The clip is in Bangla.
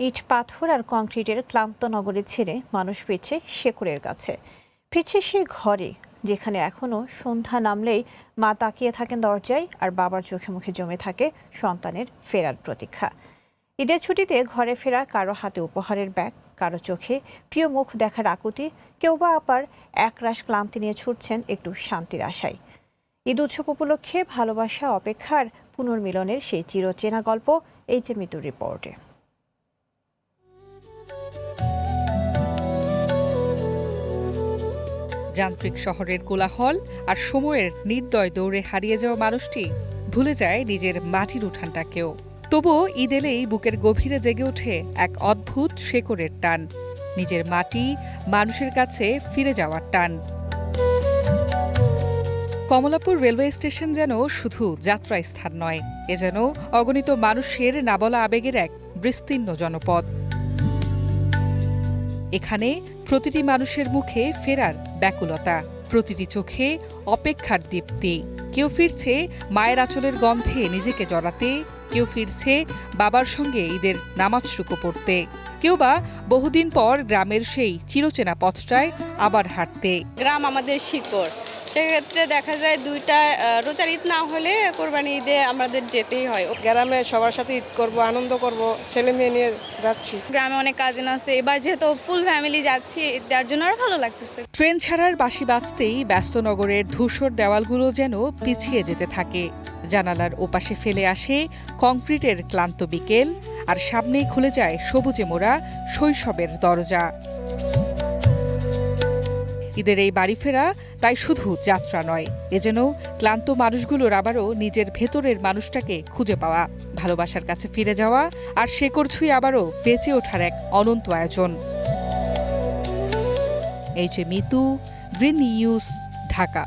ইট পাথর আর কংক্রিটের ক্লান্ত নগরে ছেড়ে মানুষ ফিরছে শেকড়ের কাছে, ফিরছে সে ঘরে যেখানে এখনো সন্ধ্যা নামলেই মা তাকিয়ে থাকেন দরজায় আর বাবার চোখে মুখে জমে থাকে সন্তানের ফেরার প্রতীক্ষা। ঈদের ছুটিতে ঘরে ফেরা কারো হাতে উপহারের ব্যাগ, কারো চোখে প্রিয় মুখ দেখার আকুতি, কেউ বা আবার একরাশ ক্লান্তি নিয়ে ছুটছেন একটু শান্তির আশায়। ঈদ উৎসব উপলক্ষে ভালোবাসা, অপেক্ষার পুনর্মিলনের সেই চিরচেনা গল্প এই যে মিতুর রিপোর্টে। যান্ত্রিক শহরের কোলাহল আর সময়ের নির্দয় দৌড়ে হারিয়ে যাওয়া মানুষটি ভুলে যায় নিজের মাটির উঠানটাকেও। তবুও ঈদ এলেই বুকের গভীরে জেগে ওঠে এক অদ্ভুত শেকড়ের টান, নিজের মাটি, মানুষের কাছে ফিরে যাওয়ার টান। কমলাপুর রেলওয়ে স্টেশন যেন শুধু যাত্রা স্থান নয়, এ যেন অগণিত মানুষের নাবলা আবেগের এক বিস্তীর্ণ জনপদ। এখানে প্রতিটি মানুষের মুখে ফেরার ব্যাকুলতা, প্রতিটি চোখে অপেক্ষার দীপ্তি। কেউ ফিরছে মায়ের আঁচলের গন্ধে নিজেকে জড়াতে, কেউ ফিরছে বাবার সঙ্গে ঈদের নামাজটুকু পড়তে, কেউ বা বহুদিন পর গ্রামের সেই চিরচেনা পথটায় আবার হাঁটতে। গ্রাম আমাদের শিকড়, সেক্ষেত্রে দেখা যায় দুইটা রোজার ঈদ না হলে কোরবানি ঈদে আমাদের যেতেই হয়। গ্রামে সবার সাথে ঈদ করব, আনন্দ করব, ছেলে মেয়ে নিয়ে যাচ্ছি। গ্রামে অনেক কাজিন আছে, এবার যেহেতু ফুল ফ্যামিলি যাচ্ছি তার জন্য আরো ভালো লাগতেছে। ট্রেন ছাড়ার বাঁশি বাজতেই ব্যস্ত নগরের ধূসর দেওয়ালগুলো যেন পিছিয়ে যেতে থাকে। জানালার ওপাশে ফেলে আসে কংক্রিটের ক্লান্ত বিকেল, আর সামনেই খুলে যায় সবুজে মোড়া শৈশবের দরজা। ঈদের এই বাড়ি ফেরা তাই শুধু যাত্রা নয়, এ যেন ক্লান্ত মানুষগুলোর আবারও নিজের ভেতরের মানুষটাকে খুঁজে পাওয়া, ভালোবাসার কাছে ফিরে যাওয়া, আর শেকড় ছুঁয়ে আবারও বেঁচে ওঠার এক অনন্ত আয়োজন। এই যে মিতু, গ্রিন নিউজ, ঢাকা।